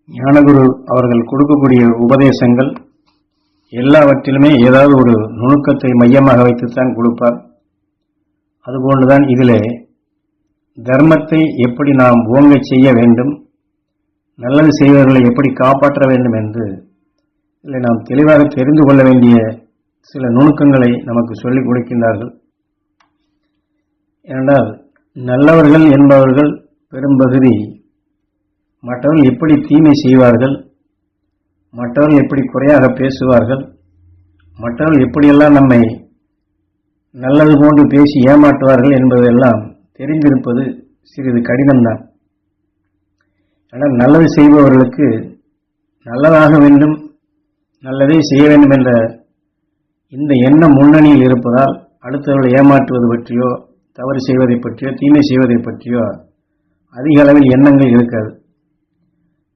ஞானகுரு அவர்கள் கொடுக்கக்கூடிய உபதேசங்கள் எல்லாவற்றிலுமே ஏதாவது ஒரு நுணுக்கத்தை மையமாக வைத்துத்தான் கொடுப்பார். அதுபோன்றுதான் இதிலே தர்மத்தை எப்படி நாம் ஓங்கச் செய்ய வேண்டும், நல்லது செய்வர்களை எப்படி காப்பாற்ற வேண்டும் என்று இதில் நாம் தெளிவாக தெரிந்து கொள்ள வேண்டிய சில நுணுக்கங்களை நமக்கு சொல்லிக் கொடுக்கின்றார்கள். ஏனென்றால் நல்லவர்கள் என்பவர்கள் பெரும்பகுதி மற்றவர்கள் எப்படி தீமை செய்வார்கள், மற்றவர்கள் எப்படி குறையாக பேசுவார்கள், மற்றவர்கள் எப்படியெல்லாம் நம்மை நல்லது போன்று பேசி ஏமாற்றுவார்கள் என்பதெல்லாம் தெரிந்திருப்பது சிறிது கடினம்தான். ஆனால் நல்லது செய்பவர்களுக்கு நல்லதாக வேண்டும், நல்லதே செய்ய வேண்டும் என்ற இந்த எண்ணம் முன்னணியில் இருப்பதால் அடுத்தவர்களை ஏமாற்றுவது பற்றியோ தவறு செய்வதை பற்றியோ தீமை செய்வதை பற்றியோ அதிக அளவில் எண்ணங்கள் இருக்காது.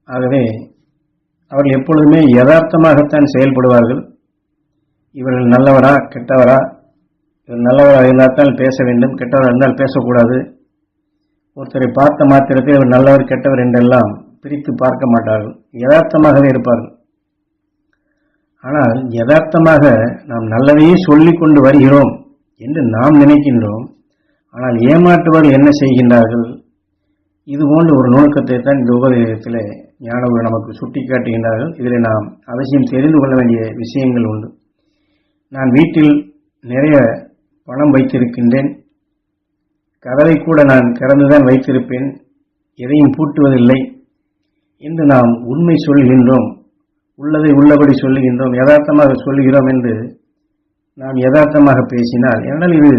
ஆகவே அவர்கள் எப்பொழுதுமே யதார்த்தமாகத்தான் செயல்படுவார்கள். இவர்கள் நல்லவரா கெட்டவரா, இவர் நல்லவராக இருந்தால்தான் பேச வேண்டும், கெட்டவராக இருந்தால் பேசக்கூடாது, ஒருத்தரை பார்த்த மாத்திரத்தில் இவர் நல்லவர் கெட்டவர் என்றெல்லாம் பிரித்து பார்க்க மாட்டார்கள். யதார்த்தமாகவே இருப்பார்கள். ஆனால் யதார்த்தமாக நாம் நல்லதையே சொல்லிக் கொண்டு வருகிறோம் என்று நாம் நினைக்கின்றோம். ஆனால் ஏமாற்றுவர்கள் என்ன செய்கின்றார்கள்? இதுபோன்ற ஒரு நுணுக்கத்தை தான் இந்த உபதேசத்திலே ஞானகுரு நமக்கு சுட்டி காட்டுகின்றார்கள். இதில் நாம் அவசியம் தெரிந்து கொள்ள வேண்டிய விஷயங்கள் உண்டு. நான் வீட்டில் நிறைய பணம் வைத்திருக்கின்றேன், கதவை கூட நான் திறந்துதான் வைத்திருப்பேன், எதையும் பூட்டுவதில்லை என்று நாம் உண்மை சொல்கின்றோம், உள்ளதை உள்ளபடி சொல்லுகின்றோம், யதார்த்தமாக சொல்லுகிறோம் என்று நாம் யதார்த்தமாக பேசினால், என்னால் இது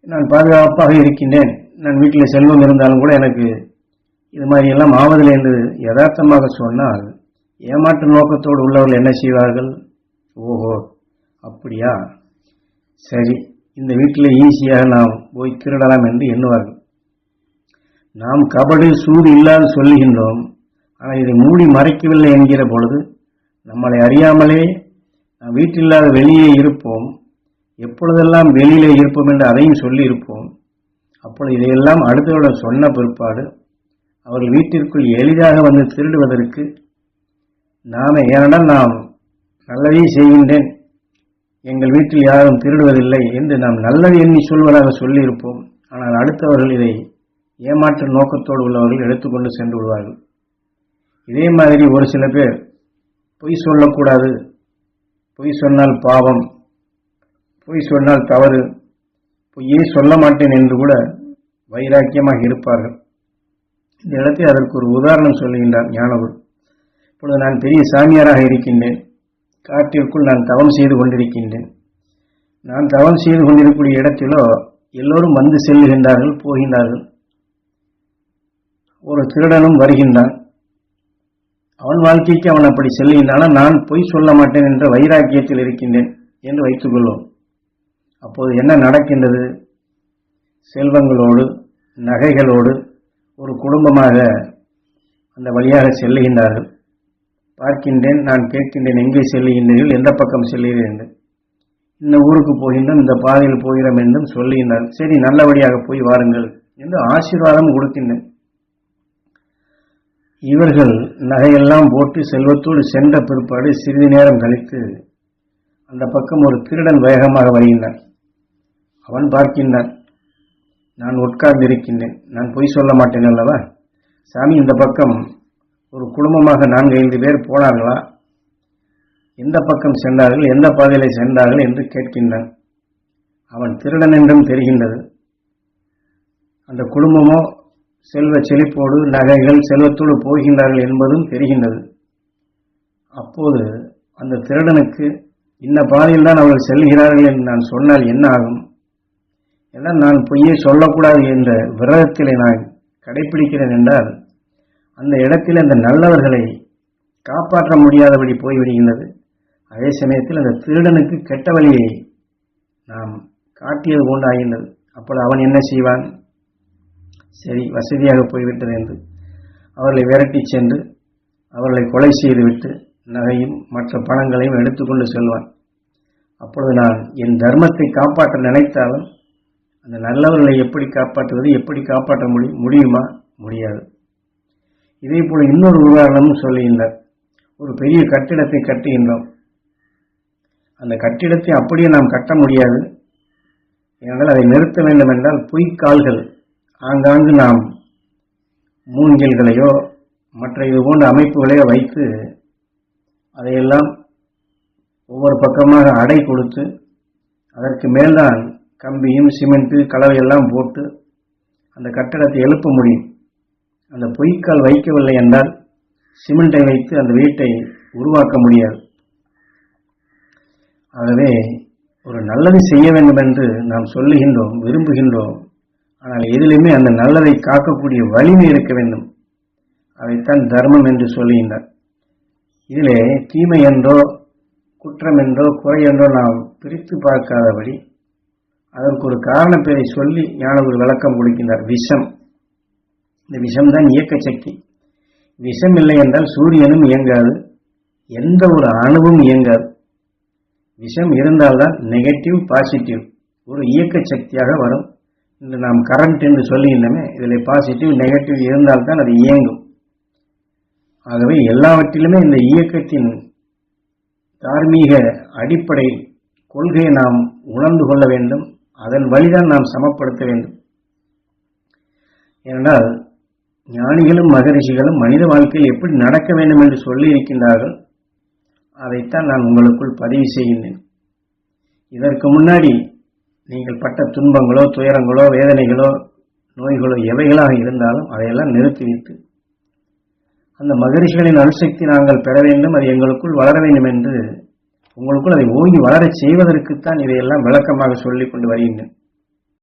நான் பாதுகாப்பாக இருக்கின்றேன், நான் வீட்டில் செல்வம் இருந்தாலும் கூட எனக்கு இது மாதிரி எல்லாம் ஆவதில்லை என்று யதார்த்தமாக சொன்னால் ஏமாற்று நோக்கத்தோடு உள்ளவர்கள் என்ன செய்வார்கள்? ஓஹோ அப்படியா, சரி, இந்த வீட்டில் ஈஸியாக நாம் போய் திருடலாம் என்று எண்ணுவார்கள். நாம் கபடு சூது இல்லாது சொல்லுகின்றோம், ஆனால் இதை மூடி மறைக்கவில்லை என்கிற பொழுது நம்மளை அறியாமலே நாம் வீட்டில்லாத வெளியே இருப்போம். எப்பொழுதெல்லாம் வெளியிலே இருப்போம் என்று அதையும் சொல்லி இருப்போம். அப்பொழுது இதையெல்லாம் அடுத்தவர்கள் சொன்ன பிற்பாடு அவர்கள் வீட்டிற்குள் எளிதாக வந்து திருடுவதற்கு நாமே, ஏனென்றால் நாம் நல்லதே செய்கின்றேன், எங்கள் வீட்டில் யாரும் திருடுவதில்லை என்று நாம் நல்லது எண்ணி சொல்வதாக சொல்லியிருப்போம். ஆனால் அடுத்தவர்கள் இதை ஏமாற்று நோக்கத்தோடு உள்ளவர்கள் எடுத்துக்கொண்டு சென்று விடுவார்கள். இதே மாதிரி ஒரு சில பேர் பொய் சொல்லக்கூடாது, பொய் சொன்னால் பாவம், பொய் சொன்னால் தவறு, பொய்யே சொல்ல மாட்டேன் என்று கூட வைராக்கியமாக இருப்பார்கள். இந்த இடத்தில் அதற்கு ஒரு உதாரணம் சொல்லுகின்றார் ஞானகுரு. இப்பொழுது நான் பெரிய சாமியாராக இருக்கின்றேன், காட்டிற்குள் நான் தவம் செய்து கொண்டிருக்கின்றேன். நான் தவம் செய்து கொண்டிருக்கக்கூடிய இடத்திலோ எல்லோரும் வந்து செல்லுகின்றார்கள், போகின்றார்கள். ஒரு திருடனும் வருகின்றான். அவன் வாழ்க்கைக்கு அவன் அப்படி செல்லுகின்றான். நான் பொய் சொல்ல மாட்டேன் என்ற வைராக்கியத்தில் இருக்கின்றேன் என்று வைத்துக் கொள்வோம். அப்போது என்ன நடக்கின்றது? செல்வங்களோடு நகைகளோடு ஒரு குடும்பமாக அந்த வழியாக செல்லுகின்றார்கள். பார்க்கின்றேன், நான் கேட்கின்றேன், எங்கே செல்லுகின்றீர்கள், எந்த பக்கம் செல்லுகிறீர்கள் என்று. இந்த ஊருக்கு போகின்றோம், இந்த பாதையில் போகிறோம் என்றும் சொல்லுகின்றார்கள். சரி, நல்லபடியாக போய் வாருங்கள் என்று ஆசீர்வாதம் கொடுக்கின்றேன். இவர்கள் நகையெல்லாம் போட்டு செல்வத்தோடு சென்ற பிற்பாடு சிறிது நேரம் கழித்து அந்த பக்கம் ஒரு திருடன் வேகமாக வருகின்றான். அவன் பார்க்கின்றான், நான் உட்கார்ந்து இருக்கின்றேன், நான் பொய் சொல்ல மாட்டேன் அல்லவா, சாமி இந்த பக்கம் ஒரு குடும்பமாக 4-5 பேர் போனார்களா, எந்த பக்கம் சென்றார்கள், எந்த பாதையிலே சென்றார்கள் என்று கேட்கின்றான். அவன் திருடன் என்றும் தெரிகின்றது. அந்த குடும்பமோ செல்வ செழிப்போடு நகைகள் செல்வத்தோடு போகின்றார்கள் என்பதும் தெரிகின்றது. அப்போது அந்த திருடனுக்கு இந்த பாதையில் தான் அவர்கள் செல்கிறார்கள் என்று நான் சொன்னால் என்ன ஆகும்? எல்லாம் நான் பொய்யே சொல்லக்கூடாது என்ற விரதத்திலே நான் கடைபிடிக்கிறேன் என்றால் அந்த இடத்தில் அந்த நல்லவர்களை காப்பாற்ற முடியாதபடி போய்விடுகின்றது. அதே சமயத்தில் அந்த திருடனுக்கு கெட்ட வழியை நாம் காட்டியது போன்று ஆகின்றது. அப்போது அவன் என்ன செய்வான்? சரி, வசதியாக போய்விட்டது என்று அவர்களை விரட்டி சென்று அவர்களை கொலை செய்துவிட்டு நகையும் மற்ற பணங்களையும் எடுத்துக்கொண்டு செல்வான். அப்பொழுது நான் என் தர்மத்தை காப்பாற்ற நினைத்தாலும் அந்த நல்லவர்களை எப்படி காப்பாற்றுவது, எப்படி காப்பாற்ற முடியுமா? முடியாது. இதே போல இன்னொரு உதாரணமும் சொல்லுகின்றார். ஒரு பெரிய கட்டிடத்தை கட்டுகின்றோம். அந்த கட்டிடத்தை அப்படியே நாம் கட்ட முடியாது. ஏனென்றால் அதை நிறுத்த வேண்டும் என்றால் பொய்க்கால்கள் ஆங்காங்கு நாம் மூங்கில்களையோ மற்ற இது போன்ற அமைப்புகளையோ வைத்து அதையெல்லாம் ஒவ்வொரு பக்கமாக அடை கொடுத்து அதற்கு மேல்தான் கம்பியும் சிமெண்ட் கலவையெல்லாம் போட்டு அந்த கட்டடத்தை எழுப்ப முடியும். அந்த பொய்க்கால் வைக்கவில்லை என்றால் சிமெண்டை வைத்து அந்த வீட்டை உருவாக்க முடியாது. ஆகவே ஒரு நல்லதை செய்ய வேண்டும் என்று நாம் சொல்லுகின்றோம், விரும்புகின்றோம். ஆனால் எதிலுமே அந்த நல்லதை காக்கக்கூடிய வலிமை இருக்க வேண்டும். அதைத்தான் தர்மம் என்று சொல்லுகின்றார். இதிலே தீமை என்றோ குற்றம் என்றோ குறை என்றோ நாம் பிரித்து பார்க்காதபடி அதற்கு ஒரு காரண பெயரை சொல்லி ஞானகுரு விளக்கம் கொடுக்கின்றார். விஷம். இந்த விஷம்தான் இயக்க சக்தி. விஷம் இல்லை என்றால் சூரியனும் இயங்காது, எந்த ஒரு அணுவும் இயங்காது. விஷம் இருந்தால்தான் நெகட்டிவ் பாசிட்டிவ் ஒரு இயக்க சக்தியாக வரும். இன்று நாம் கரண்ட் என்று சொல்லுகின்றமே, இதில் பாசிட்டிவ் நெகட்டிவ் இருந்தால்தான் அது இயங்கும். ஆகவே எல்லாவற்றிலுமே இந்த இயக்கத்தின் தார்மீக அடிப்படை கொள்கையை நாம் உணர்ந்து கொள்ள வேண்டும். அதன் வழிதான் நாம் சமப்படுத்த வேண்டும். ஏனென்றால் ஞானிகளும் மகரிஷிகளும் மனித வாழ்க்கையில் எப்படி நடக்க வேண்டும் என்று சொல்லி இருக்கின்றார்கள். அதைத்தான் நான் உங்களுக்குள் பதிவு செய்கின்றேன். இதற்கு முன்னாடி நீங்கள் பட்ட துன்பங்களோ துயரங்களோ வேதனைகளோ நோய்களோ எவைகளாக இருந்தாலும் அதையெல்லாம் நிறுத்திவிட்டு அந்த மகரிஷிகளின் அணுசக்தி நாங்கள் பெற வேண்டும், அது எங்களுக்குள் வளர வேண்டும் என்று உங்களுக்குள் அதை ஓங்கி வளரச் செய்வதற்குத்தான் இதையெல்லாம் விளக்கமாக சொல்லிக் கொண்டு வருகின்றேன்.